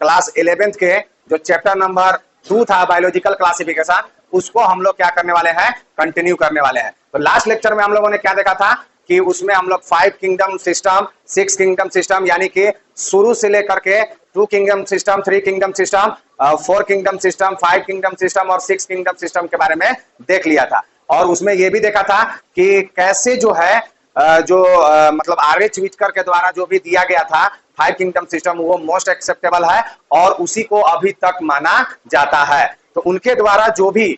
Class 11th के जो chapter number 2 था बायोलॉजिकल क्लासिफिकेशन, उसको हम लोग क्या करने वाले हैं, कंटिन्यू करने वाले हैं। तो लास्ट लेक्चर में हम लोगों ने क्या देखा था कि उसमें हम लोग 5 किंगडम सिस्टम, 6 किंगडम सिस्टम, यानी कि शुरू से लेकर के 2 kingdom system, 3 kingdom system, 4 kingdom system, 5 kingdom system और 6 किंगडम सिस्टम के बारे में देख लिया था। और उसमें यह भी देखा था कि कैसे जो है मतलब RH व्हिटकर के द्वारा जो भी दिया गया था 5 किंगडम सिस्टम, वो मोस्ट एक्सेप्टेबल है और उसी को अभी तक माना जाता है। तो उनके द्वारा जो भी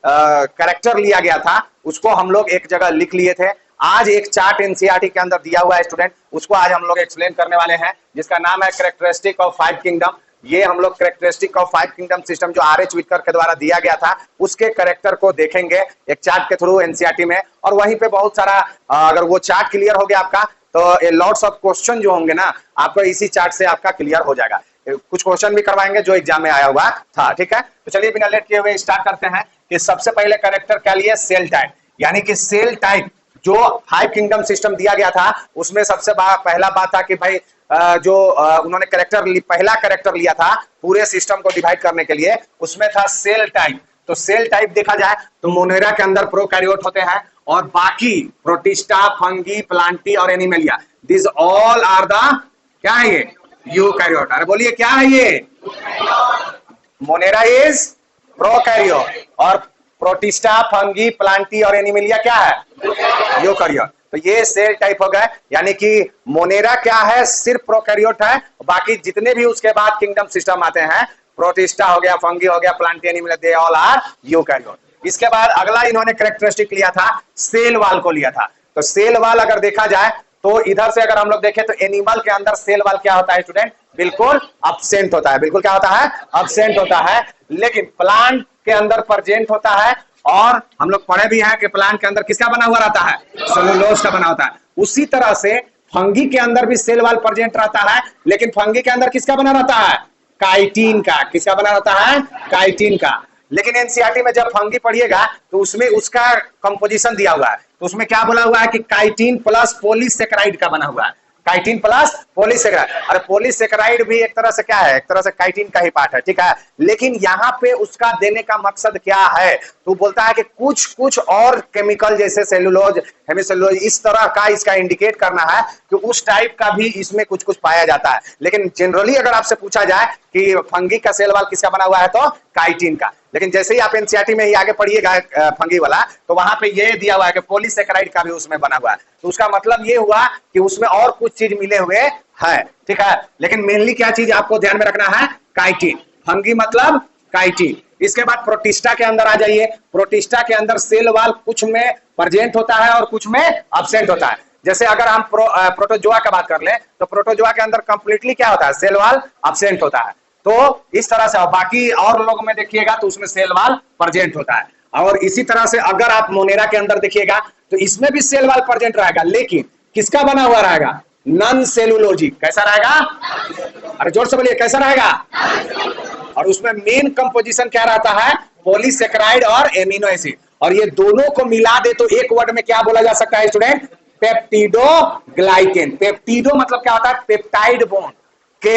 कैरेक्टर लिया गया था उसको हम लोग एक जगह लिख लिए थे। आज एक चार्ट एनसीईआरटी के अंदर दिया हुआ है स्टूडेंट, उसको आज हम लोग एक्सप्लेन करने वाले हैं, जिसका नाम है कैरेक्टरिस्टिक ऑफ 5 किंगडम। ये हम लोग कैरेक्टरिस्टिक ऑफ 5 किंगडम सिस्टम जो RH व्हिटकर के द्वारा दिया गया था उसके कैरेक्टर को देखेंगे एक चार्ट के थ्रू एनसीईआरटी में। और वहीं पे बहुत सारा अगर वो चार्ट क्लियर हो गया आपका तो लॉट्स ऑफ क्वेश्चन जो होंगे ना आपको इसी चार्ट से आपका क्लियर हो जाएगा। कुछ क्वेश्चन भी करवाएंगे जो एग्जाम में आया हुआ था, ठीक है। तो चलिए बिना लेट किए हुए स्टार्ट करते हैं कि सबसे पहले कैरेक्टर क्या लिए, सेल टाइप, यानी कि सेल टाइप जो 5 किंगडम सिस्टम दिया गया था उसमें सबसे पहला बात था कि भाई उन्होंने पहला कैरेक्टर लिया था पूरे सिस्टम को डिवाइड करने के लिए, उसमें था सेल टाइप। तो सेल टाइप देखा जाए तो मोनेरा के अंदर प्रोकैरियोट होते हैं और बाकी प्रोटिस्टा, फंगी, प्लांटी और animalia, this all are the क्या है ये, यूकैरियोट। अरे बोलिए क्या है ये, मोनेरा इज प्रोकैरियोट और प्रोटिस्टा, फंगी, प्लांटी और एनिमलिया क्या है, यूकैरियोट। तो ये सेल टाइप हो गए, यानी कि मोनेरा क्या है, सिर्फ प्रोकैरियोट है, बाकी जितने भी उसके बाद किंगडम सिस्टम आते हैं, प्रोटिस्टा हो गया, फंगी हो गया, plantae, animalia, they all are eukaryote. इसके बाद अगला इन्होंने कैरेक्टरिस्टिक लिया था, सेल वाल को लिया था। तो सेल वाल अगर देखा जाए तो इधर से अगर हम लोग देखें तो एनिमल के अंदर सेल वाल क्या होता है स्टूडेंट, बिल्कुल अब्सेंट होता है, बिल्कुल क्या होता है, अब्सेंट होता है। लेकिन प्लांट के अंदर प्रेजेंट होता है और हम लोग पढ़े भी हैं कि प्लांट के अंदर किसका बना हुआ रहता है, सेलुलोज का बना होता है। उसी तरह से फंगी के अंदर भी सेल वाल प्रेजेंट रहता है, लेकिन फंगी के अंदर किसका बना रहता है, काइटिन का। किसका बना रहता है, काइटिन का। लेकिन एनसीईआरटी में जब फंगी पढ़िएगा तो उसमें उसका कंपोजिशन दिया हुआ है, तो उसमें क्या बोला हुआ है कि काइटिन प्लस पॉलीसेकेराइड का बना हुआ है, काइटिन प्लस पॉलीसेकेराइड। अरे पॉलीसेकेराइड भी एक तरह से क्या है, एक तरह से काइटिन का ही पार्ट है, ठीक है। लेकिन यहाँ पे उसका देने का मकसद क्या है, तो बोलता है कि कुछ कुछ और केमिकल जैसे सेलुलोज, हेमिसेलुलोज, इस तरह का इसका इंडिकेट करना है कि उस टाइप का भी इसमें कुछ कुछ पाया जाता है। लेकिन जनरली अगर आपसे पूछा जाए कि फंगी का सेल वाल किसका बना हुआ है तो काइटिन का। लेकिन जैसे ही आप एनसीईआरटी में ही आगे पढ़िएगा फंगी वाला, तो वहां पे ये दिया हुआ है कि पॉलीसेकेराइड का भी उसमें बना हुआ है। तो उसका मतलब ये हुआ कि उसमें और कुछ चीज मिले हुए हैं, ठीक है। लेकिन मेनली क्या चीज आपको ध्यान में रखना है, काइटिन। फंगी मतलब काइटिन। इसके बाद प्रोटिस्टा के अंदर आ जाइए। प्रोटिस्टा के अंदर सेल वाल कुछ में प्रेजेंट होता है और कुछ में अब्सेंट होता है। जैसे अगर हम प्रोटोजोआ का बात कर ले तो प्रोटोजोआ के अंदर कंप्लीटली क्या होता है, सेल वाल अब्सेंट होता है। तो इस तरह से बाकी और लोगों में देखिएगा तो उसमें सेल वाल प्रेजेंट होता है। और इसी तरह से अगर आप मोनेरा के अंदर देखिएगा तो इसमें भी सेल वाल प्रेजेंट रहेगा, लेकिन किसका बना हुआ रहेगा, नॉन सेलुलोजिक। कैसा रहेगा, अरे जोर से बोलिए, कैसा रहेगा। और उसमें मेन कंपोजिशन क्या रहता है, पॉलीसेकेराइड और एमिनो एसिड। और ये दोनों को मिला दे तो एक वर्ड में क्या बोला जा सकता है स्टूडेंट, पेप्टिडोग्लाइकेन। पेप्टिडो मतलब क्या होता है, पेप्टाइड बॉन्ड के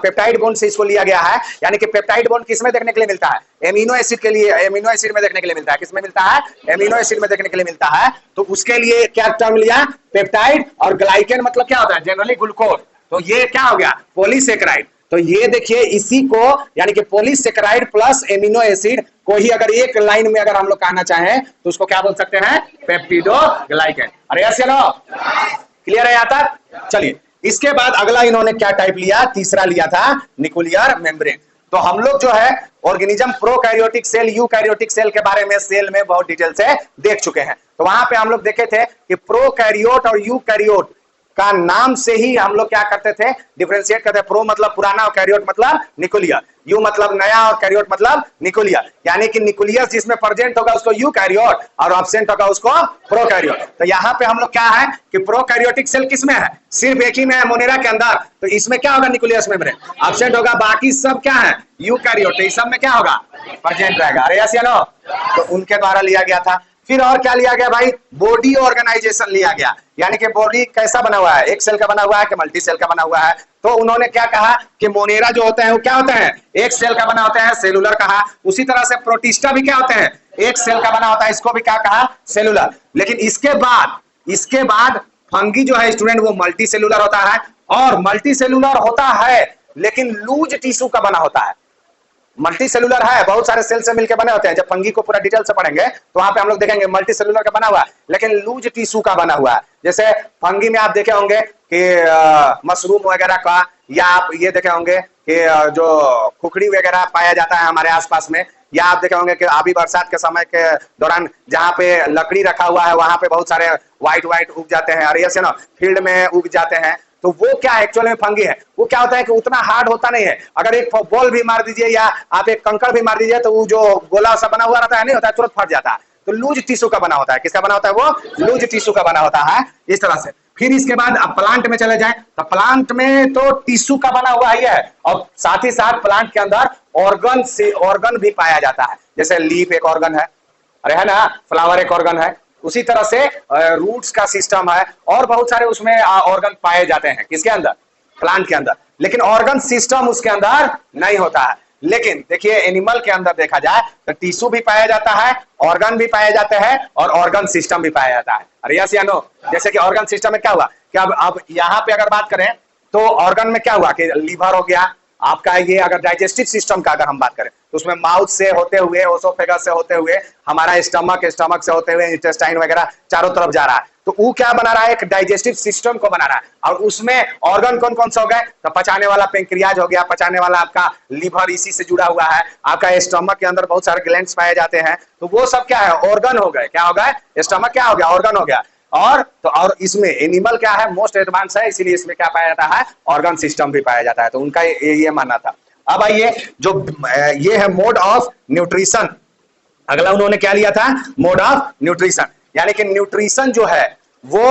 पेप्टाइड बॉन्ड से इसको लिया गया है। यानी कि पेप्टाइड बॉन्ड किसमें देखने के लिए मिलता है, एमिनो एसिड के लिए, एमिनो एसिड में देखने के लिए मिलता है। किसमें मिलता है, एमिनो एसिड में देखने के लिए मिलता है। तो उसके लिए क्या टर्म लिया, पेप्टाइड। और ग्लाइकेन मतलब क्या होता है, जनरली ग्लूकोज। तो ये क्या हो गया, पॉलीसेकेराइड। तो ये देखिए इसी को, यानी कि पॉलीसेकेराइड प्लस एमिनो एसिड को ही अगर एक लाइन में अगर हम लोग कहना चाहें तो उसको क्या बोल सकते हैं, पेप्टिडोग्लाइकेन। अरे यस चलो क्लियर है यहाँ तक। चलिए इसके बाद अगला इन्होंने क्या टाइप लिया, तीसरा लिया था न्यूक्लियर मेम्ब्रेन। तो हम लोग जो है organism prokaryotic cell, eukaryotic cell के बारे में सेल में बहुत डिटेल से देख चुके हैं। तो वहां पे हम लोग देखे थे कि प्रोकैरियोट और यूकैरियोट का नाम से ही हम लोग क्या करते थे, डिफरेंशिएट करते थे। प्रो मतलब पुराना और कैरियोट मतलब न्यूक्लियर, यू मतलब नया और कैरियोट मतलब न्यूक्लियर। यानी कि न्यूक्लियस जिसमें प्रेजेंट होगा उसको यूकैरियोट और एब्सेंट होगा उसको प्रोकैरियोट। तो यहाँ पे हम लोग क्या है कि प्रोकैरियोटिक सेल किसमें है, सिर्फ एक ही में है, मोनेरा के अंदर। तो इसमें क्या होगा, न्यूक्लियस मेम्ब्रेन एब्सेंट होगा, बाकी सब क्या है, यूकैरियोट। तो इस सब में क्या होगा, प्रेजेंट रहेगा। अरे यस या नो। तो उनके द्वारा लिया गया था। फिर और क्या लिया गया भाई, बॉडी ऑर्गेनाइजेशन लिया गया, यानी कि बॉडी कैसा बना हुआ है, एक सेल का बना हुआ है कि मल्टी सेल का बना हुआ है। तो उन्होंने क्या कहा कि मोनेरा जो होते हैं वो क्या होते हैं, एक सेल का बना होता है, सेलुलर कहा। उसी तरह से प्रोटिस्टा भी क्या होते हैं, एक सेल का बना होता है, इसको भी क्या कहा, सेलुलर। लेकिन इसके बाद फंगी जो है स्टूडेंट वो मल्टी सेलुलर होता है, और मल्टी सेलुलर होता है लेकिन लूज टिश्यू का बना होता है। मल्टी सेलुलर है, बहुत सारे सेल से मिलकर बने होते हैं। जब फंगी को पूरा डिटेल से पढ़ेंगे तो वहां पे हम लोग देखेंगे मल्टी सेलुलर का बना हुआ है लेकिन लूज टिश्यू का बना हुआ है। जैसे फंगी में आप देखे होंगे कि मशरूम वगैरह का, या आप ये देखे होंगे कि जो खुखड़ी वगैरह पाया जाता है हमारे आसपास में, या आप देखे होंगे कि अभी बरसात के समय के दौरान जहाँ पे लकड़ी रखा हुआ है वहां पे बहुत सारे व्हाइट उग जाते हैं, और ये से ना फील्ड में उग जाते हैं। तो वो क्या एक्चुअल में फंगी है, वो क्या होता है कि उतना हार्ड होता नहीं है। अगर एक बॉल भी मार दीजिए या आप एक कंकड़ भी मार दीजिए तो वो जो गोला सा बना हुआ रहता है नहीं होता है, तुरंत फट जाता है। तो लूज टिश्यू का बना होता है। किसका बना होता है, वो लूज टिश्यू का बना होता है, इस तरह से। फिर इसके बाद अब प्लांट में चले जाएं तो प्लांट में तो टिश्यू का बना हुआ ही है, और साथ ही साथ प्लांट के अंदर ऑर्गन भी पाया जाता है। जैसे लीफ एक ऑर्गन है, अरे है ना, फ्लावर एक ऑर्गन है। उसी तरह से रूट्स का सिस्टम है, और बहुत सारे उसमें ऑर्गन पाए जाते हैं। किसके अंदर, प्लांट के अंदर। लेकिन ऑर्गन सिस्टम उसके अंदर नहीं होता है। लेकिन देखिए एनिमल के अंदर देखा जाए तो टिश्यू भी पाया जाता है, ऑर्गन भी पाए जाते हैं, और ऑर्गन सिस्टम भी पाया जाता है। अरे यस या नो। जैसे कि ऑर्गन सिस्टम में क्या हुआ कि अब यहाँ पे अगर बात करें तो ऑर्गन में क्या हुआ कि लीवर हो गया आपका। ये अगर डाइजेस्टिव सिस्टम का अगर हम बात करें तो उसमें माउथ से होते हुए, ओसोफेगस से होते हुए हमारा स्टमक से होते हुए इंटेस्टाइन वगैरह चारों तरफ जा रहा है। तो वो क्या बना रहा है, एक डाइजेस्टिव सिस्टम को बना रहा है। और उसमें ऑर्गन कौन कौन से हो गए, तो पचाने वाला पेंक्रियाज हो गया, पचाने वाला आपका लीवर इसी से जुड़ा हुआ है। आपका स्टमक के अंदर बहुत सारे ग्लैंड्स पाए जाते हैं, तो वो सब क्या है, ऑर्गन हो गए। क्या हो गए, स्टमक क्या हो गया, ऑर्गन हो गया। और इसमें एनिमल क्या है, मोस्ट एडवांस है, इसीलिए इसमें क्या पाया जाता है, ऑर्गन सिस्टम भी पाया जाता है। तो उनका ये मानना था। अब आइए जो ये है मोड ऑफ न्यूट्रिशन। अगला उन्होंने क्या लिया था, मोड ऑफ न्यूट्रिशन, यानी कि न्यूट्रिशन जो है वो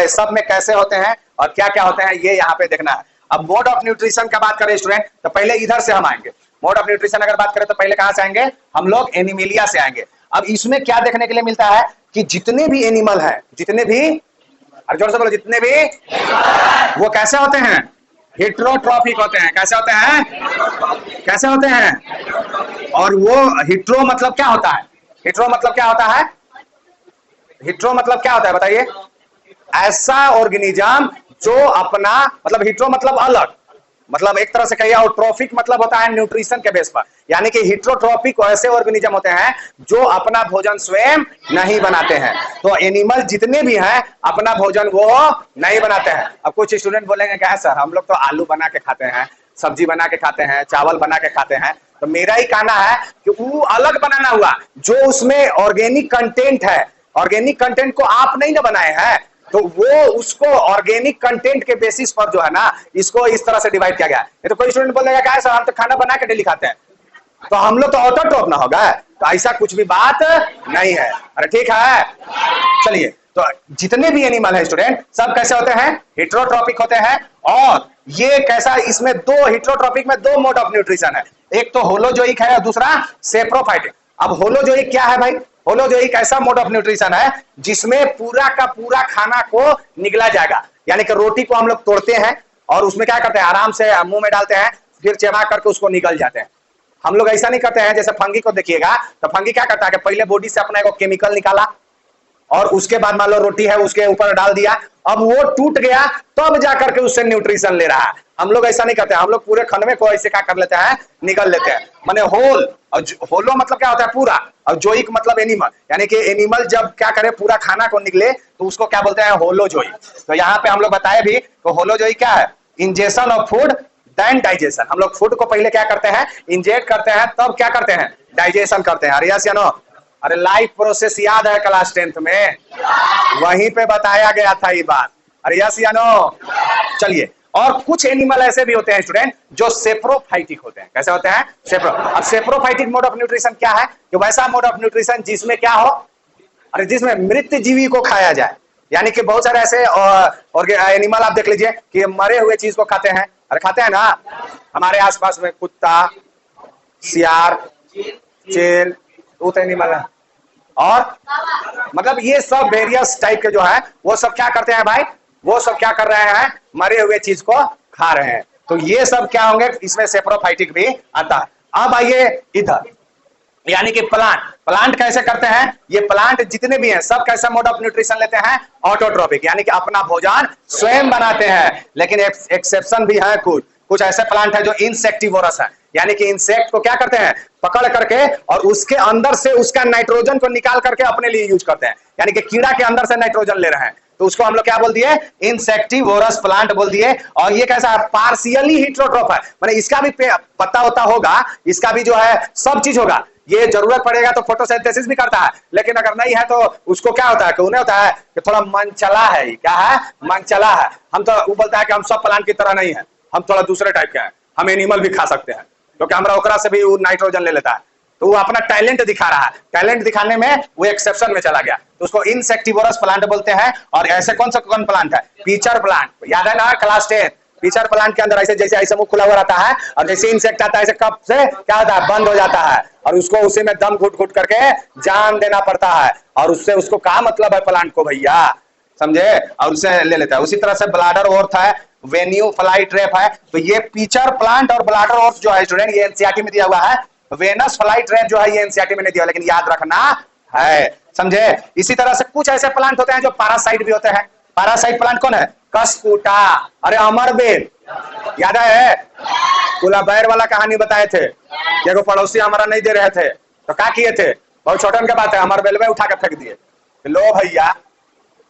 सब में कैसे होते हैं और क्या क्या होते हैं, ये यहाँ पे देखना है। अब मोड ऑफ न्यूट्रिशन का बात करें स्टूडेंट तो पहले इधर से हम आएंगे। मोड ऑफ न्यूट्रिशन अगर बात करें तो पहले कहां से आएंगे, हम लोग एनिमिलिया से आएंगे। अब इसमें क्या देखने के लिए मिलता है कि जितने भी एनिमल हैं, जितने भी, अरे जोर से बोलो, जितने भी, वो कैसे होते हैं, हेट्रोट्रॉफिक होते हैं। कैसे होते हैं, कैसे होते हैं। और वो हिट्रो मतलब क्या होता है, हिट्रो मतलब क्या होता है, हिट्रो मतलब क्या होता है बताइए, ऐसा ऑर्गेनिज्म जो अपना, मतलब हिट्रो मतलब अलग, मतलब एक तरह से कहिए, और ट्रॉफिक मतलब होता है न्यूट्रिशन के बेस पर। यानी कि हिट्रोट्रॉफिक ऐसे ऑर्गेनिज्म होते हैं जो अपना भोजन स्वयं नहीं बनाते हैं। तो एनिमल जितने भी हैं अपना भोजन वो नहीं बनाते हैं। अब कुछ स्टूडेंट बोलेंगे क्या सर, हम लोग तो आलू बना के खाते हैं, सब्जी बना के खाते हैं, चावल बना के खाते हैं। तो मेरा ही कहना है कि वो अलग बनाना हुआ, जो उसमें ऑर्गेनिक कंटेंट है, ऑर्गेनिक कंटेंट को आप नहीं ना बनाए हैं, तो वो उसको ऑर्गेनिक कंटेंट के बेसिस पर जो है ना, इसको इस तरह से डिवाइड किया गया है। ये तो कोई स्टूडेंट बोलेगा क्या सर, हम तो खाना बना के डेली खाते हैं, तो हम लोग तो ऑटोट्रॉफ ना होगा। तो ऐसा कुछ भी बात नहीं है। अरे ठीक है, चलिए। तो जितने भी एनिमल है स्टूडेंट सब कैसे होते हैं, हेट्रोट्रॉपिक होते हैं। और ये कैसा, इसमें दो, हेट्रोट्रॉपिक में दो मोड ऑफ न्यूट्रिशन है, एक तो होलोजोइक है और दूसरा सेप्रोफाइटिक। अब होलोजोइक क्या है भाई, होलोजोइक ऐसा मोड ऑफ न्यूट्रिशन है जिसमें पूरा का पूरा खाना को निगला जाएगा। यानी कि रोटी को हम लोग तोड़ते हैं और उसमें क्या करते हैं, आराम से मुंह में डालते हैं, फिर चबा करके उसको निगल जाते हैं। हम लोग ऐसा नहीं करते हैं। जैसे फंगी को देखिएगा तो फंगी क्या करता है कि पहले बॉडी से अपना एक केमिकल निकाला, और उसके बाद मान लो रोटी है उसके ऊपर डाल दिया, अब वो टूट गया तब जाकर के उससे न्यूट्रिशन ले रहा है। हम लोग ऐसा नहीं करते, हम लोग पूरे खनवे को ऐसे क्या कर लेते हैं, निकल लेते हैं। माने होल, और होलो मतलब क्या होता है, पूरा, और जोइक मतलब एनिमल, यानी कि एनिमल जब क्या करे, पूरा खाना को निकले, तो उसको क्या बोलते हैं, होलोजोइक। तो यहाँ पे हम लोग बताए भी तो होलोजोइक क्या है, ingestion of food then digestion. हम लोग फूड को पहले क्या करते हैं, इंजेक्ट करते हैं, तब क्या करते हैं, डाइजेशन करते हैं। अरे यस या नो। अरे लाइफ प्रोसेस याद है क्लास 10th में, वहीं पे बताया गया था ये बात। अरे यस या नो। चलिए, और कुछ एनिमल ऐसे भी होते हैं स्टूडेंट जो सेप्रोफाइटिक होते हैं। कैसे होते हैं, सेप्रो। अब सेप्रोफाइटिक मोड ऑफ न्यूट्रिशन क्या है, कि वैसा मोड ऑफ न्यूट्रिशन जिसमें क्या हो, अरे जिसमें मृत जीवी को खाया जाए। यानी कि बहुत सारे ऐसे और एनिमल आप देख लीजिए कि मरे हुए चीज को खाते हैं। अरे खाते हैं ना, हमारे आसपास में कुत्ता, सियार, चेल, वो तो एनिमल है। और मतलब ये सब वेरियस टाइप के जो है वो सब क्या करते हैं भाई, वो सब क्या कर रहे हैं, मरे हुए चीज को खा रहे हैं। तो ये सब क्या होंगे, इसमें सेप्रोफाइटिक भी आता है। अब आइए इधर, यानी कि प्लांट कैसे करते हैं, ये प्लांट जितने भी हैं सब कैसा मोड ऑफ न्यूट्रिशन लेते हैं, ऑटोट्रोपिक, यानी कि अपना भोजन स्वयं बनाते हैं। लेकिन एक्सेप्शन भी है, कुछ ऐसे प्लांट है जो इंसेक्टिवोरस है, यानी कि इंसेक्ट को क्या करते हैं, पकड़ करके और उसके अंदर से उसका नाइट्रोजन को निकाल करके अपने लिए यूज करते हैं, यानी कि कीड़ा के अंदर से नाइट्रोजन ले रहे हैं, तो उसको हम लोग क्या बोल दिए, इंसेक्टिवोरस प्लांट बोल दिए। और ये कैसा है, पार्शियली हिट्रोट्रोफ है, माने इसका भी पत्ता होता होगा, इसका भी जो है सब चीज होगा, ये जरूरत पड़ेगा तो फोटोसिंथेसिस भी करता है, लेकिन अगर नहीं है तो उसको क्या होता है कि उन्हें होता है कि थोड़ा मनचला है, क्या है, मनचला है। हम तो वो बोलता है कि हम सब प्लांट की तरह नहीं है, हम थोड़ा दूसरे टाइप के हैं, हम एनिमल भी खा सकते हैं, क्योंकि हमारा ओकरा से भी वो नाइट्रोजन ले लेता है, तो वो अपना टैलेंट दिखा रहा है, टैलेंट दिखाने में वो एक्सेप्शन में चला गया, तो उसको इंसेक्टिवोरस प्लांट बोलते हैं। और ऐसे कौन प्लांट है, पीचर प्लांट, याद है ना क्लास 10, पीचर प्लांट के अंदर ऐसे जैसे ऐसे मुंह खुला हुआ रहता है, और जैसे इंसेक्ट आता है ऐसे कप से क्या होता है, बंद हो जाता है, और उसको उसी में दम घुट घुट करके जान देना पड़ता है, और उससे उसको क्या मतलब है प्लांट को भैया, समझे, और उसे ले लेता है। उसी तरह से ब्लाडर वॉर्थ है, वेन्यू फ्लाई ट्रैप है, तो ये पीचर प्लांट और ब्लाडर वॉर्थ जो है स्टूडेंट, ये एनसीईआरटी में दिया हुआ है। वेनस फ्लाई ट्रैप जो है ये एनसीईआरटी में नहीं दिया, लेकिन याद रखना है, समझे। इसी तरह से कुछ ऐसे प्लांट होते हैं जो पैरासाइट भी होते हैं। पैरासाइट प्लांट कौन है, कसकूटा, अरे अमरबेल, याद है, कुलाबैर वाला कहानी बताए थे, देखो पड़ोसी हमारा नहीं दे रहे थे तो क्या किए थे, बहुत छोटन के बात है, अमरबेल में उठा के फेंक दिए, लो भैया,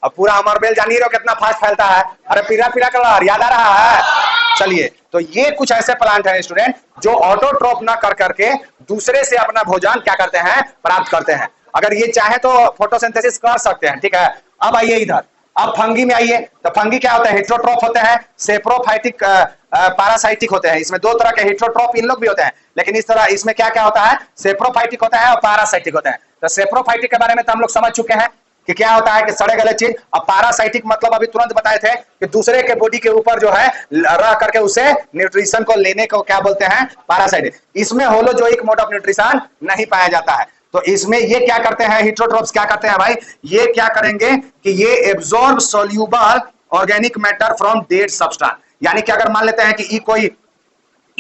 अब पूरा अमरबेल जान ही रहो कितना फास्ट फैलता है, अरे पीला पीला कलर याद आ रहा है। चलिए, तो ये कुछ ऐसे प्लांट हैं स्टूडेंट जो ऑटोट्रोप ना कर करके दूसरे से अपना भोजन क्या करते हैं, प्राप्त करते हैं। अगर ये चाहे तो फोटोसिंथेसिस कर सकते हैं, ठीक है। अब आइए इधर, अब फंगी में आइए, तो फंगी क्या होता है, हेट्रोट्रोप होते हैं, सेप्रोफाइटिक पैरासाइटिक होते हैं। इसमें दो तरह के हेट्रोट्रोप इन लोग भी होते हैं, लेकिन इस तरह इसमें क्या क्या होता है, सेप्रोफाइटिक होता है और पैरासाइटिक होता है। तो सेप्रोफाइटिक के बारे में तो हम लोग समझ चुके हैं कि क्या होता है कि सड़े गले चीज, और पैरासाइटिक मतलब अभी तुरंत बताए थे कि दूसरे के बॉडी के ऊपर जो है रह करके उसे न्यूट्रिशन को लेने को क्या बोलते हैं, पैरासाइटिक। इसमें होलोजोइक मोड ऑफ न्यूट्रिशन नहीं पाया जाता है। तो इसमें ये क्या करते हैं, हेट्रोट्रोप्स क्या करते हैं भाई, ये क्या करेंगे कि ये absorb soluble organic matter from dead substance, यानी कि अगर मान लेते हैं कि ये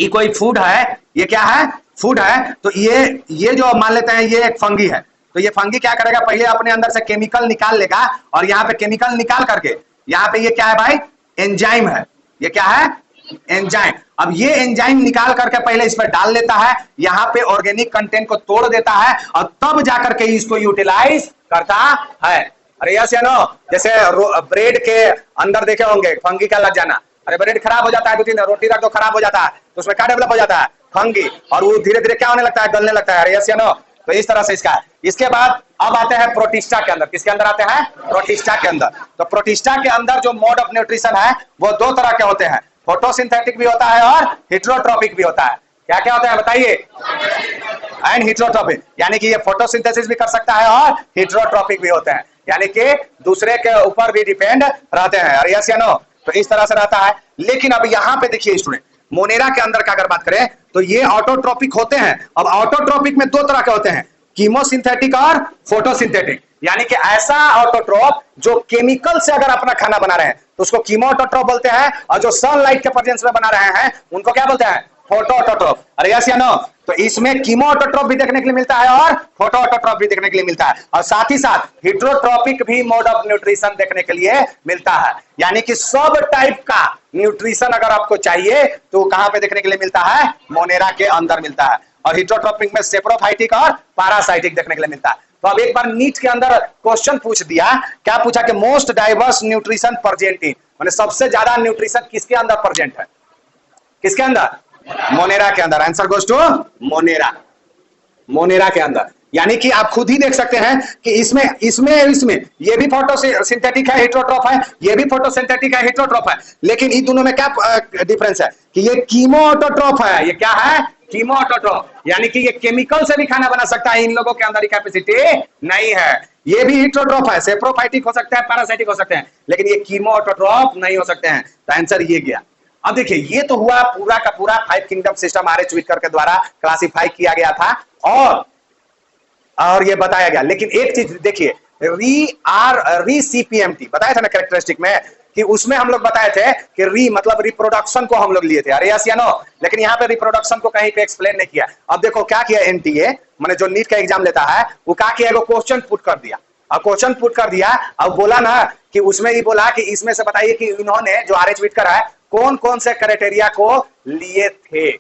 कोई फूड है, ये क्या है, फूड है, तो ये जो मान लेते हैं ये एक फंगी है, तो ये फंगी क्या करेगा, पहले अपने अंदर से केमिकल निकाल लेगा, और यहाँ पे केमिकल निकाल करके यहाँ पे ये क्या है भाई, एंजाइम है, ये क्या है, एंजाइम। अब ये एंजाइम निकाल करके पहले इस पर डाल लेता है, यहाँ पे ऑर्गेनिक कंटेंट को तोड़ देता है, और तब जाकर के इसको यूटिलाइज करता है। अरे यस या नो, जैसे ब्रेड के अंदर देखे होंगे फंगी का लग जाना, अरे ब्रेड खराब हो जाता है, 2-3 रोटी रख दो खराब हो जाता है, तो उसमें क्या डेवलप हो जाता है, फंगी, और वो धीरे धीरे क्या होने लगता है, गलने लगता है। अरे यस या नो, तो इस तरह से इसका है। इसके बाद अब आते हैं प्रोटिस्टा के अंदर, किसके अंदर आते हैं, प्रोटिस्टा के अंदर। तो प्रोटिस्टा के अंदर जो मोड ऑफ न्यूट्रिशन है वो दो तरह के होते हैं, फोटोसिंथेटिक भी होता है और हेट्रोट्रोपिक भी होता है। क्या क्या होता है बताइए, एंड हेट्रोट्रोपिक, यानी कि ये फोटोसिंथेसिस भी कर सकता है और हेट्रोट्रोपिक भी होते हैं, यानी कि दूसरे के ऊपर भी डिपेंड रहते हैं। अरे यस या नो, तो इस तरह से रहता है। लेकिन अब यहाँ पे देखिए स्टूडेंट, मोनेरा के अंदर का अगर बात करें तो ये ऑटोट्रोपिक होते हैं। अब ऑटोट्रोपिक में दो तरह के होते हैं, कीमोसिंथेटिक और फोटोसिंथेटिक, यानी कि ऐसा ऑटोट्रोप जो केमिकल से अगर अपना खाना बना रहे हैं तो उसको कीमो ऑटोट्रोप बोलते हैं, और जो सनलाइट के प्रेजेंस में बना रहे हैं उनको क्या बोलते हैं, फोटो ऑटोट्रोप। अरे यस या नो, तो इसमें कीमो ऑटोट्रोप भी देखने के लिए मिलता है और फोटो ऑटोट्रोप भी देखने के लिए मिलता है, और साथ ही साथ हेट्रोट्रोपिक भी मोड ऑफ न्यूट्रिशन देखने के लिए मिलता है। यानी कि सब टाइप का न्यूट्रिशन अगर आपको चाहिए तो कहां पे देखने के लिए मिलता है, मोनेरा के अंदर मिलता है। और हेट्रोट्रोपिक में सेप्रोफाइटिक और पैरासाइटिक देखने के लिए मिलता है। तो अब एक बार नीट के अंदर क्वेश्चन पूछ दिया, क्या पूछा कि most diverse nutrition present in, माने सबसे ज्यादा न्यूट्रिशन किसके अंदर प्रेजेंट है, किसके अंदर, मोनेरा के अंदर। Answer goes to monera, monera के अंदर। यानी कि आप खुद ही देख सकते हैं कि इसमें ये भी फोटोसिंथेटिक है, हेट्रोट्रोप है, ये भी फोटोसिंथेटिक है, हेट्रोट्रोप है, लेकिन इन दोनों में क्या डिफरेंस है कि ये कीमो ऑटोट्रोप है, ये क्या है, कीमो ऑटोट्रोप, यानी कि ये केमिकल से भी खाना बना सकता है, इन लोगों के अंदर कैपेसिटी नहीं है। ये भी हेट्रोट्रोप है, सेप्रोफाइटिक हो सकता है, पैरासाइटिक हो सकते हैं, लेकिन ये कीमो ऑटोट्रोप नहीं हो सकते हैं। तो आंसर ये गया। अब देखिए, ये तो हुआ पूरा का पूरा 5 किंगडम सिस्टम आरएच व्हिटेकर के द्वारा क्लासिफाई किया गया था। और और ये बताया गया। लेकिन एक चीज देखिए, रीसीपीएमटी बताया था ना कैरेक्टरिस्टिक में, कि उसमें हम लोग बताए थे कि री मतलब रिप्रोडक्शन को हम लोग लिए थे, अरे यस या नो। लेकिन यहाँ पे रिप्रोडक्शन को कहीं पे एक्सप्लेन नहीं किया। अब देखो क्या किया एनटीए, मैंने जो नीट का एग्जाम लेता है वो क्या किया, क्वेश्चन पुट कर दिया। अब क्वेश्चन पुट कर दिया, अब बोला ना कि उसमें ही बोला कि इसमें से बताइए कि इन्होंने जो आर एच विटकर है कौन कौन से क्राइटेरिया को लिए थे,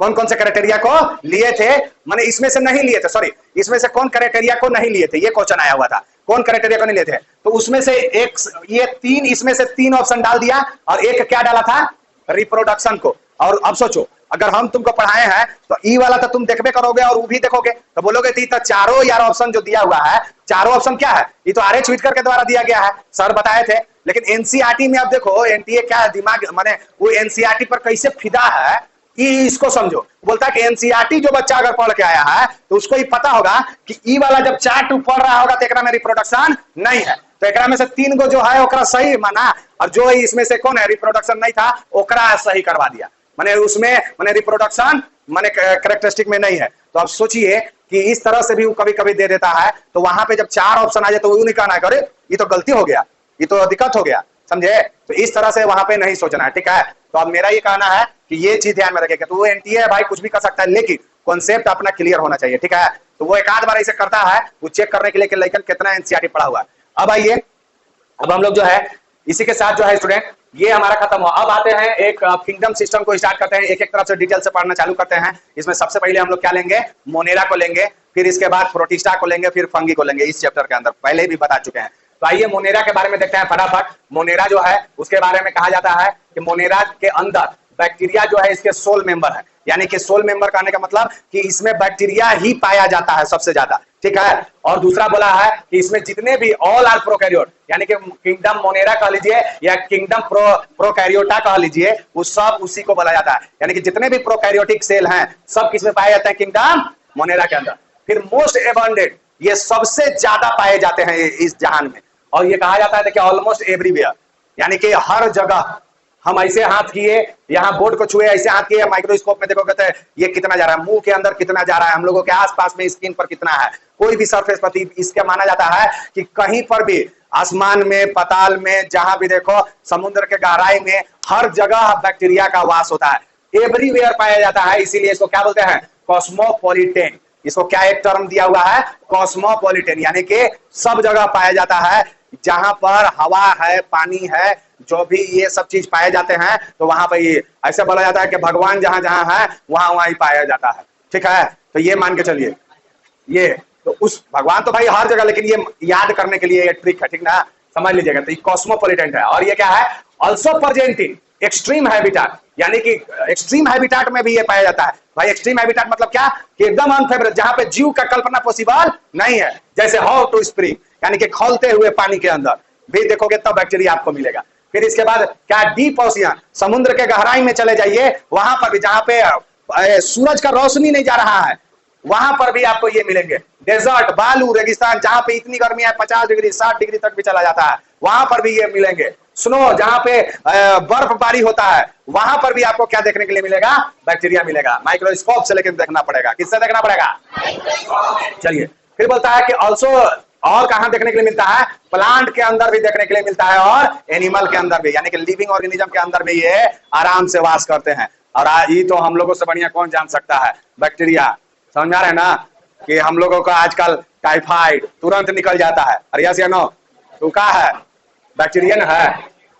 कौन कौन से क्राइटेरिया को लिए थे, माने इसमें से नहीं लिए थे, सॉरी इसमें से कौन क्राइटेरिया को नहीं लिए थे, ये क्वेश्चन आया हुआ था, कौन क्राइटेरिया को नहीं लिए थे। तो उसमें से एक ये तीन, इसमें से तीन ऑप्शन डाल दिया और एक क्या डाला था, रिप्रोडक्शन को। और अब सोचो अगर हम तुमको पढ़ाए हैं तो ई वाला तो तुम देखबे करोगे और वो भी देखोगे, तो बोलोगे तो चारों यार ऑप्शन जो दिया हुआ है, चारों ऑप्शन क्या है, ये तो आर एच विटकर के द्वारा दिया गया है, सर बताए थे। लेकिन एनसीईआरटी में अब देखो एनटीए क्या दिमाग, माने वो एनसीईआरटी पर कैसे फिदा है इसको समझो। बोलता है कि एनसीईआरटी जो बच्चा अगर पढ़ के आया है तो उसको ही पता होगा कि ई वाला जब चार्ट पढ़ रहा होगा तो एकरा में रिप्रोडक्शन नहीं है, तो एकरा में से तीन को जो है ओकरा सही माना, और जो इसमें से कौन है रिप्रोडक्शन नहीं था ओकरा सही करवा दिया, माने उसमें माने रिप्रोडक्शन माने कैरेक्टरिस्टिक में नहीं है। तो अब सोचिए कि इस तरह से भी वो कभी कभी दे देता है, तो वहां पे जब चार ऑप्शन आ जाए तो वो नहीं कहना करे ये तो गलती हो गया, ये तो दिक्कत हो गया, समझे। तो इस तरह से वहां पे नहीं सोचना है, ठीक है। तो अब मेरा ये कहना है कि ये चीज ध्यान में रखेगा। तो वो एनटीए है भाई, कुछ भी कर सकता है लेकिन कॉन्सेप्ट अपना क्लियर होना चाहिए, ठीक है। तो वो एक आध बार ऐसे करता है वो चेक करने के लिए कि लेकिन कितना एनसीईआरटी पढ़ा हुआ है। अब आइए, अब हम लोग जो है इसी के साथ जो है स्टूडेंट ये हमारा खत्म हुआ। अब आते हैं एक किंगडम सिस्टम को स्टार्ट करते हैं, एक एक तरफ से डिटेल से पढ़ना चालू करते हैं। इसमें सबसे पहले हम लोग क्या लेंगे, मोनेरा को लेंगे, फिर इसके बाद प्रोटिस्टा को लेंगे, फिर फंगी को लेंगे। इस चैप्टर के अंदर पहले भी बता चुके हैं। तो आइए मोनेरा के बारे में देखते हैं फटाफट। मोनेरा जो है उसके बारे में कहा जाता है कि मोनेरा के अंदर बैक्टीरिया जो है इसके सोल मेंबर है, यानी कि सोल मेंबर कहने का मतलब कि इसमें बैक्टीरिया ही पाया जाता है सबसे ज्यादा, ठीक है। और दूसरा बोला है कि इसमें जितने भी ऑल आर प्रोकैरियोट, यानी कि किंगडम मोनेरा कह लीजिए या किंगडम प्रोकैरियोटा कह लीजिए, वो सब उसी को बोला जाता है। यानी कि जितने भी प्रोकैरियोटिक सेल हैं सब किसमें पाए जाते हैं, किंगडम मोनेरा के अंदर। फिर मोस्ट एबंडेंट, ये सबसे ज्यादा पाए जाते हैं इस जहान में। और ये कहा जाता है कि ऑलमोस्ट एवरीवेयर, यानी कि हर जगह। हम ऐसे हाथ किए, यहाँ बोर्ड को छुए, ऐसे हाथ किए, माइक्रोस्कोप में देखोगे तो ये कितना जा रहा है, मुंह के अंदर कितना जा रहा है, हम लोगों के आसपास में स्किन पर कितना है, कोई भी सरफेस पर। इसके माना जाता है कि कहीं पर भी आसमान में, पाताल में, जहां भी देखो, समुद्र के गहराई में, हर जगह बैक्टीरिया का वास होता है, एवरीवेयर पाया जाता है। इसीलिए इसको क्या बोलते हैं, कॉस्मोपॉलिटन। इसको क्या एक टर्म दिया हुआ है, कॉस्मोपॉलिटन, यानी कि सब जगह पाया जाता है। जहां पर हवा है, पानी है, जो भी ये सब चीज पाए जाते हैं, तो वहां पर ये ऐसे बोला जाता है कि भगवान जहां जहां है वहां वहां ही पाया जाता है, ठीक है। तो ये मान के चलिए, ये तो उस भगवान तो भाई हर जगह, लेकिन ये याद करने के लिए ये ट्रिक है, ठीक ना, समझ लीजिएगा। तो ये कॉस्मोपॉलिटन है। और ये क्या है, also present in extreme habitat, यानी कि एक्सट्रीम हैबिटाट में भी ये पाया जाता है। भाई एक्सट्रीम हैबिटाट मतलब क्या, कि एकदम अनफेवरेबल, जहां पे जीव का कल्पना पॉसिबल नहीं है, जैसे हाउ टू स्प्रिंग, यानी कि खौलते हुए पानी के अंदर भी देखोगे तब बैक्टीरिया आपको मिलेगा। फिर इसके बाद क्या, डीप ओशियन, समुद्र के गहराई में चले जाइए, वहां पर भी जहां पे सूरज का रोशनी नहीं जा रहा है वहां पर भी आपको ये मिलेंगे। डेजर्ट, बालू, रेगिस्तान, जहां पे इतनी गर्मी है 50 डिग्री 60 डिग्री तक भी चला जाता है, वहां पर भी ये मिलेंगे। स्नो, जहां पे बर्फबारी होता है, वहां पर भी आपको क्या देखने के लिए मिलेगा, बैक्टीरिया मिलेगा। माइक्रोस्कोप से लेकर देखना पड़ेगा, किससे देखना पड़ेगा, चलिए। फिर बोलता है कि ऑल्सो, और कहां देखने के लिए मिलता है, प्लांट के अंदर भी देखने के लिए मिलता है और एनिमल के अंदर भी, यानी कि लिविंग ऑर्गेनिज्म के अंदर भी ये आराम से वास करते हैं। और ये तो हम लोगों से बढ़िया कौन जान सकता है, बैक्टीरिया। समझ आ रहे हैं ना, कि हम लोगों को आजकल टाइफाइड तुरंत निकल जाता है, अरे यस या नो, तो क्या है, बैक्टीरियन है,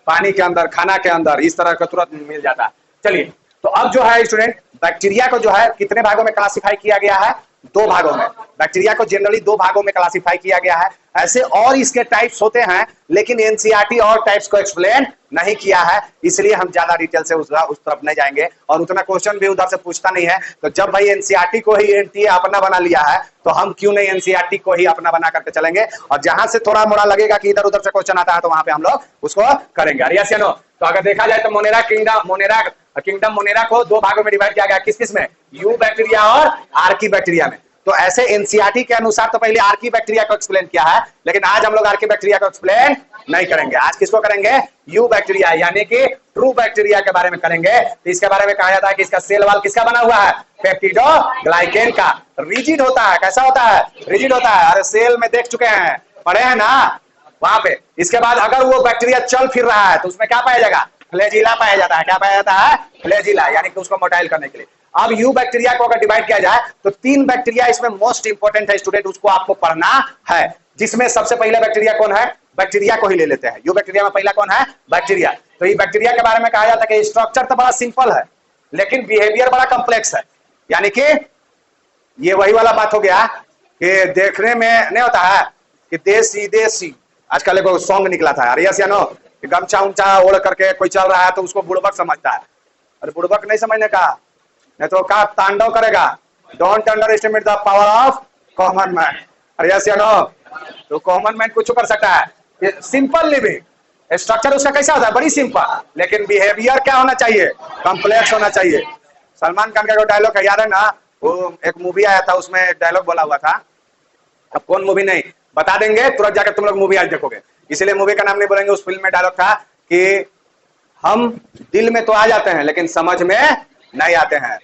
पानी के अंदर, खाना के अंदर, इस तरह का तुरंत मिल जाता है। चलिए, तो अब जो है स्टूडेंट, बैक्टीरिया को जो है कितने भागों में क्लासिफाई किया गया है, दो भागों में। बैक्टीरिया को जनरली दो भागों में क्लासिफाई किया गया है। ऐसे और इसके टाइप्स होते हैं, लेकिन एनसीईआरटी और टाइप्स को एक्सप्लेन नहीं किया है, इसलिए हम ज्यादा डिटेल से उस तरफ नहीं जाएंगे, और उतना क्वेश्चन भी उधर से पूछता नहीं है। तो जब भाई एनसीईआरटी को ही एनटीए अपना बना लिया है, तो हम क्यों नहीं एनसीईआरटी को ही अपना बना करके चलेंगे, और जहां से थोड़ा मोड़ा लगेगा कि इधर उधर से क्वेश्चन आता है, तो वहां पे हम लोग उसको करेंगे। अरे यस या नो। तो अगर देखा जाए तो मोनेरा किंगडम मोनेरा को दो भागों में डिवाइड किया गया, किस किस में, यू बैक्टीरिया और आर्की बैक्टीरिया में। तो ऐसे एनसीईआरटी के अनुसार तो पहले आर्की बैक्टीरिया को एक्सप्लेन किया है, लेकिन आज हम लोग आर्की बैक्टीरिया को एक्सप्लेन नहीं करेंगे। आज किसको करेंगे? यू बैक्टीरिया, यानी कि ट्रू बैक्टीरिया के बारे में करेंगे। तो इसके बारे में कहा जाता है कि इसका सेल वाल किसका बना हुआ है? पेप्टिडोग्लाइकेन का। रिजिड होता है। कैसा होता है? रिजिड होता है। अरे सेल में देख चुके हैं, पढ़े हैं ना वहां पे। इसके बाद अगर वो बैक्टीरिया चल फिर रहा है तो उसमें क्या पाया जाएगा? फ्लैजिला पाया जाता है। क्या पाया जाता है? फ्लैजिला, यानी कि उसको मोटाइल करने के लिए। अब यू बैक्टीरिया को अगर डिवाइड किया जाए तो 3 बैक्टीरिया इसमें मोस्ट इंपोर्टेंट है स्टूडेंट, उसको आपको पढ़ना है। जिसमें सबसे पहले बैक्टीरिया कौन है? बैक्टीरिया को ही ले लेते हैं। यू बैक्टीरिया में पहला कौन है? बैक्टीरिया। तो ये बैक्टीरिया के बारे में कहा जाता है कि स्ट्रक्चर तो बड़ा सिंपल है लेकिन बिहेवियर बड़ा कॉम्प्लेक्स है। यानी कि ये वही वाला बात हो गया कि देखने में नहीं होता है कि देसी देसी, आजकल एक सॉन्ग निकला था यार, यस या नो, गमछा उमछा ओढ़ करके कोई चल रहा है तो उसको बुड़बक समझता है। अरे बुड़बक नहीं समझने का, नहीं तो क्या तांडव करेगा। Don't under estimate the power of common man. अरे यस या नो, तो कॉमन मैन कुछ कर सकता है। सिंपल लिविंग स्ट्रक्चर उसका कैसा होता है? बड़ी सिंपल, लेकिन बिहेवियर क्या होना चाहिए? कॉम्प्लेक्स होना चाहिए। सलमान खान का डायलॉग याद है ना, वो एक मूवी आया था उसमें डायलॉग बोला हुआ था, अब कौन मूवी नहीं बता देंगे, तुरंत जाकर तुम लोग मूवी आज देखोगे, इसलिए मूवी का नाम नहीं बोलेंगे। उस फिल्म में डायलॉग था कि हम दिल में तो आ जाते हैं लेकिन समझ में नहीं आते हैं,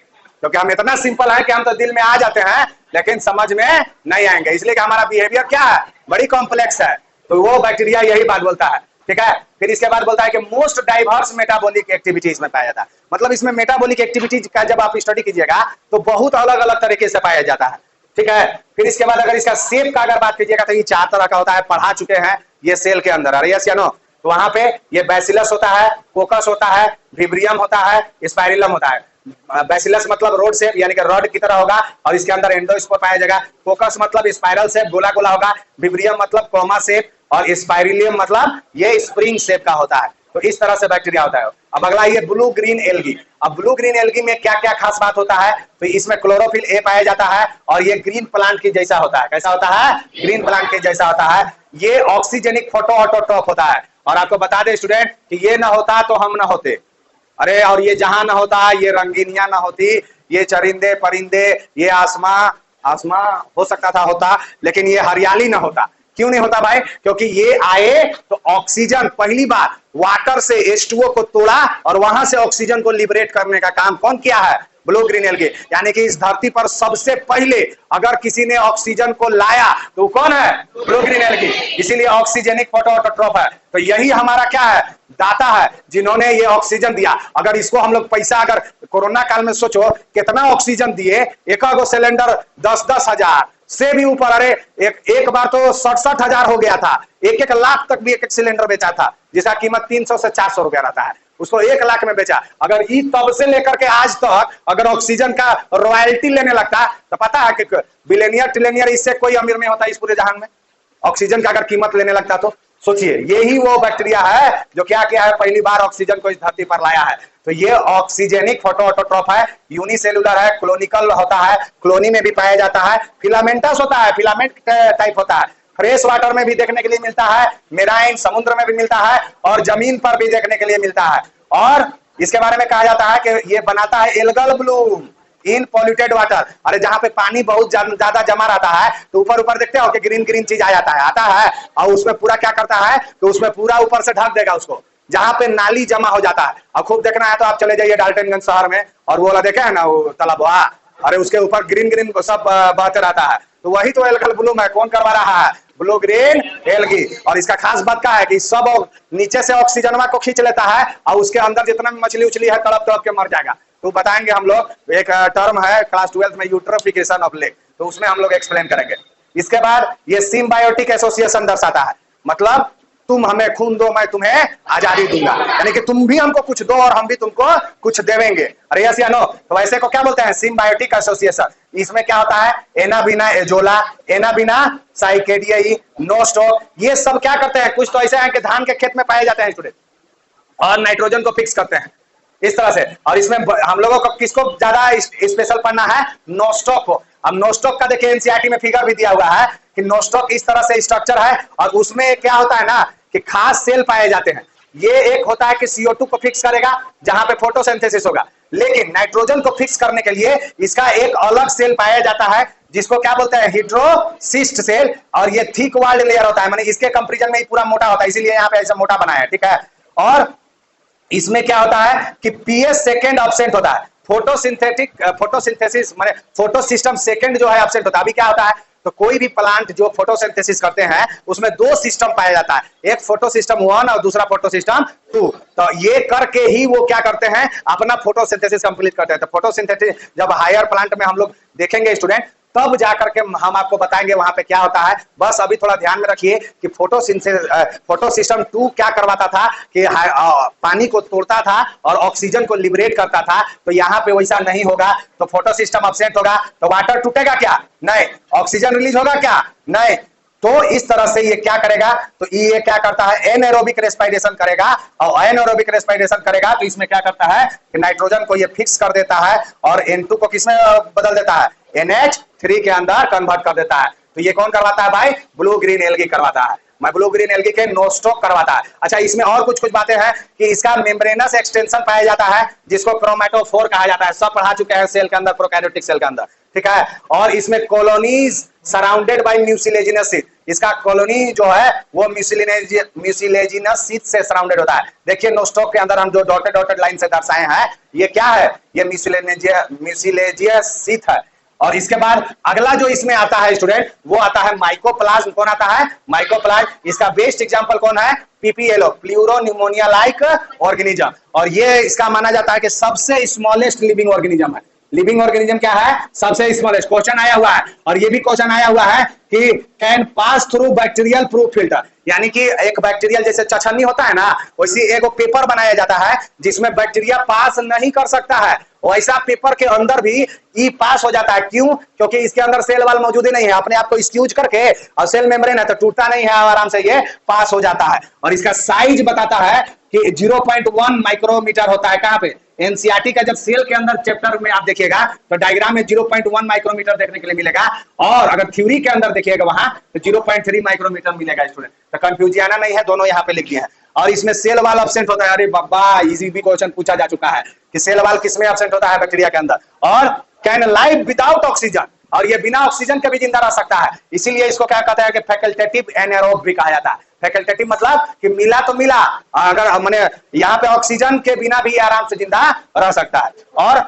क्योंकि हम इतना सिंपल है कि हम तो दिल में आ जाते हैं लेकिन समझ में नहीं आएंगे, इसलिए कि हमारा बिहेवियर क्या है? बड़ी कॉम्प्लेक्स है। तो वो बैक्टीरिया यही बात बोलता है, ठीक है। फिर इसके बाद बोलता है कि मोस्ट डाइवर्स मेटाबॉलिक एक्टिविटीज में पाया जाता है। मतलब इसमें मेटाबॉलिक एक्टिविटीज का जब आप स्टडी कीजिएगा तो बहुत अलग अलग तरीके से पाया जाता है, ठीक है। फिर इसके बाद अगर इसका शेप का अगर बात कीजिएगा तो ये 4 तरह का होता है, पढ़ा चुके हैं ये सेल के अंदर। अरे यस या नो, तो वहां पे ये बैसिलस होता है, कोकस होता है, विब्रियम होता है, स्पाइरिलम होता है। बैसिलस मतलब रोड शेप यानी कि रॉड की तरह होगा और इसके अंदर एंडोस्पोर पाया जाएगा। फोकस मतलब स्पाइरल शेप, गोला गोला होगा। विब्रियम मतलब कोमा शेप और स्पाइरिलियम मतलब ये स्प्रिंग शेप का होता है। तो इस तरह से बैक्टीरिया होता है। अब अगला ये ब्लू ग्रीन एल्गी। अब ब्लू ग्रीन एल्गी में क्या क्या खास बात होता है? तो इसमें क्लोरोफिल ए पाया जाता है और ये ग्रीन प्लांट के जैसा होता है। कैसा होता है? ग्रीन प्लांट के जैसा होता है। ये ऑक्सीजेनिक फोटो ऑटोट्रॉफ होता है। और आपको बता दें स्टूडेंट कि ये ना होता तो हम ना होते। अरे और ये जहां ना होता, ये रंगीनियां ना होती, ये चरिंदे परिंदे, ये आसमां हो सकता था होता, लेकिन ये हरियाली ना होता। क्यों नहीं होता भाई? क्योंकि ये आए तो ऑक्सीजन पहली बार वाटर से H2O को तोड़ा और वहां से ऑक्सीजन को लिबरेट करने का काम कौन किया है? Blue green algae. यानी कि इस धरती पर सबसे पहले अगर किसी ने ऑक्सीजन को लाया तो कौन है? Blue green algae. इसीलिए ऑक्सीजेनिक फोटो ऑटोट्रॉफ है। तो यही हमारा क्या है? दाता है, जिन्होंने ये ऑक्सीजन दिया। अगर इसको हम लोग पैसा, अगर कोरोना काल में सोचो कितना ऑक्सीजन दिए, एक सिलेंडर 10-10 हजार से भी ऊपर। अरे एक बार तो 67,000 हो गया था। 1-1 लाख तक भी एक सिलेंडर बेचा था, जिसका कीमत 300 से 400 रुपया रहता है, उसको 1 लाख में बेचा। अगर ये तब से लेकर के आज तक अगर ऑक्सीजन का रॉयल्टी लेने लगता तो पता है कि बिलियनियर ट्रिलियनियर इससे कोई अमीर नहीं होता इस पूरे जहान में। ऑक्सीजन का अगर कीमत लेने लगता तो सोचिए, यही वो बैक्टीरिया है जो क्या किया है? पहली बार ऑक्सीजन को इस धरती पर लाया है। तो ये ऑक्सीजेनिक फोटो ऑटोट्रॉफ है, यूनिसेलुलर है, क्लोनिकल होता है, क्लोनी में भी पाया जाता है, फिलामेंटस होता है, फिलामेंट टाइप होता है, फ्रेश वाटर में भी देखने के लिए मिलता है, मेराइन समुद्र में भी मिलता है और जमीन पर भी देखने के लिए मिलता है। और इसके बारे में कहा जाता है कि ये बनाता है एल्गल ब्लूम इन पॉल्यूटेड वाटर। अरे जहां पे पानी बहुत ज्यादा जमा रहता है तो ऊपर ऊपर देखते हो कि ग्रीन ग्रीन चीज आ जाता है, आता है, और उसमें पूरा क्या करता है तो उसमें पूरा ऊपर से ढक देगा उसको। जहां पे नाली जमा हो जाता है, और खूब देखना है तो आप चले जाइए डाल्टनगंज शहर में और वो वाला देखे है ना वो तालाब, अरे उसके ऊपर ग्रीन ग्रीन सब बहते रहता है। तो वही तो एल्गल ब्लूम है। कौन करवा रहा है? Blue green algae. और इसका खास बात क्या है कि सब नीचे से ऑक्सीजनवा को खींच लेता है और उसके अंदर जितना भी मछली उछली है तड़प तड़प के मर जाएगा। तो बताएंगे हम लोग, एक टर्म है क्लास 12 में यूट्रोफिकेशन ऑफ लेग, तो उसमें हम लोग एक्सप्लेन करेंगे। इसके बाद ये सिम्बायोटिक एसोसिएशन दर्शाता है, मतलब तुम हमें खून दो मैं तुम्हें आजादी दूंगा, यानी कि तुम भी हमको कुछ दो और हम भी तुमको कुछ देवेंगे। अरे यस या नो? तो वैसे को क्या बोलते हैं? Symbiotic association. इसमें क्या होता है? एनाबिना एजोला, एनाबिना साइकेडियाई, नोस्टॉक, ये सब क्या करते हैं? कुछ तो ऐसे हैं कि धान के खेत में पाए जाते हैं स्टूडेंट और नाइट्रोजन को फिक्स करते हैं इस तरह से। और इसमें हम लोगों को किसको ज्यादा स्पेशल पढ़ना है? नोस्टॉक को। अब नोस्टॉक का देखिए एनसीईआरटी में फिगर भी दिया हुआ है कि नोस्टॉक इस तरह से स्ट्रक्चर है और उसमें क्या होता है ना कि खास सेल पाए जाते हैं। ये एक होता है कि CO2 को फिक्स करेगा जहां पे फोटोसिंथेसिस होगा, लेकिन नाइट्रोजन को फिक्स करने के लिए इसका एक अलग सेल पाया जाता है जिसको क्या बोलते हैं, हिड्रोसिस्ट सेल। और ये थिक वॉल्ड लेयर होता है, माने इसके कंपैरिजन में पूरा मोटा होता है, इसीलिए यहाँ पे ऐसा मोटा बना है, ठीक है। और इसमें क्या होता है कि पीएच सेकेंड एब्सेंट होता है, फोटोसिंथेसिस माने फोटो सिस्टम सेकेंड जो है एब्सेंट होता है। अभी क्या होता है, तो कोई भी प्लांट जो फोटोसिंथेसिस करते हैं उसमें दो सिस्टम पाया जाता है, एक फोटो सिस्टम 1 और दूसरा फोटो सिस्टम 2। तो ये करके ही वो क्या करते हैं, अपना फोटोसिंथेसिस कंप्लीट करते हैं। तो फोटोसिंथेसिस जब हायर प्लांट में हम लोग देखेंगे स्टूडेंट, तब जाकर के हम आपको बताएंगे वहां पे क्या होता है। बस अभी थोड़ा ध्यान में रखिए कि फोटो सिस्टम 2 क्या करवाता था कि पानी को तोड़ता था और ऑक्सीजन को लिबरेट करता था। तो यहाँ पे वैसा नहीं होगा, तो फोटो सिस्टम एब्सेंट होगा तो वाटर टूटेगा क्या, नहीं। ऑक्सीजन रिलीज होगा क्या, नहीं। तो इस तरह से ये क्या करेगा, तो ये क्या करता है, एनएरोबिक रेस्पिरेशन करेगा। और एनएरोबिक रेस्पिरेशन करेगा तो इसमें क्या करता है कि नाइट्रोजन को ये फिक्स कर देता है और N2 को किसमें बदल देता है, NH3 के अंदर कन्वर्ट कर देता है। तो ये कौन करवाता है भाई, ब्लू ग्रीन एल्गी करवाता है। मैं ब्लू ग्रीन एल्गी के नोस्टॉक करवाता है। अच्छा, इसमें और कुछ बातें हैं कि इसका मेम्ब्रेनस एक्सटेंशन पाया जाता है जिसको क्रोमैटोफोर कहा जाता है। सब पढ़ा चुके हैं सेल के अंदर, प्रोकैरियोटिक सेल के अंदर, ठीक है। और इसमें colonies surrounded by mucilaginous seat, इसका कॉलोनी जो है वो म्यूसिलेजिनस सीट से सराउंडेड होता है। देखिए नोस्टॉक के अंदर हम जो डॉटेड लाइन से दर्शाए हैं, ये क्या है, ये म्यूसिलेजियस सीट है। और इसके बाद अगला जो इसमें आता है स्टूडेंट, वो आता है माइकोप्लाज्म। कौन आता है, माइकोप्लाज्म। इसका बेस्ट एग्जांपल कौन है, PPLO, pleuro pneumonia like organism. और ये इसका माना जाता है कि सबसे स्मॉलेस्ट लिविंग ऑर्गेनिज्म है। लिविंग ऑर्गेनिज्म क्या है, सबसे स्मॉलेस्ट। क्वेश्चन आया हुआ है, और ये भी क्वेश्चन आया हुआ है कि can pass through bacterial proof filter, यानी कि एक बैक्टीरियल जैसे चछन्नी होता है ना, वैसे एक पेपर बनाया जाता है जिसमें बैक्टीरिया पास नहीं कर सकता है। वैसा पेपर के अंदर भी ई पास हो जाता है। क्यों, क्योंकि इसके अंदर सेल वाल मौजूद ही नहीं है, अपने आप को स्क्यूज करके, और सेल मेम्ब्रेन है तो टूटता नहीं है, आराम से ये पास हो जाता है। और इसका साइज बताता है कि 0.1 माइक्रोमीटर होता है। कहां पे, एनसीईआरटी का जब सेल के अंदर चैप्टर में आप देखिएगा तो डायग्राम में 0.1 माइक्रोमीटर देखने के लिए मिलेगा, और अगर थ्योरी के अंदर देखिएगा वहां तो 0.3 माइक्रोमीटर मिलेगा स्टूडेंट। तो कंफ्यूजियाना नहीं है, दोनों यहाँ पे लिख दिए हैं। और इसमें सेल वाल एब्सेंट होता है। अरे बाबा, इजी भी क्वेश्चन पूछा जा चुका है कि सेल वाल किसमें एब्सेंट होता है, बैक्टीरिया के अंदर। और कैन लाइव विदाउट ऑक्सीजन, और ये बिना ऑक्सीजन के भी जिंदा रह सकता है। इसीलिए इसको क्या कहता है कि फैकल्टेटिव एनाएरोब भी कहा जाता है। फैकल्टेटिव मतलब कि मिला तो मिला, अगर मैंने यहाँ पे ऑक्सीजन के बिना भी आराम से जिंदा रह सकता है। और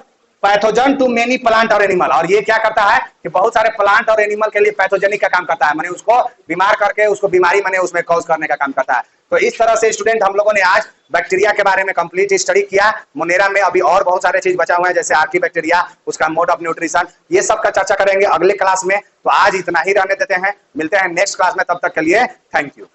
पैथोजन टू मेनी प्लांट और एनिमल, और ये क्या करता है कि बहुत सारे प्लांट और एनिमल के लिए पैथोजेनिक का काम करता है, माने उसको बीमार करके उसको बीमारी माने उसमें कॉज करने का काम करता है। तो इस तरह से स्टूडेंट हम लोगों ने आज बैक्टीरिया के बारे में कंप्लीट स्टडी किया। मोनेरा में अभी और बहुत सारे चीज बचा हुआ है, जैसे आर्की बैक्टीरिया, उसका मोड ऑफ न्यूट्रिशन, ये सब का चर्चा करेंगे अगले क्लास में। तो आज इतना ही रहने देते हैं, मिलते हैं नेक्स्ट क्लास में, तब तक के लिए थैंक यू।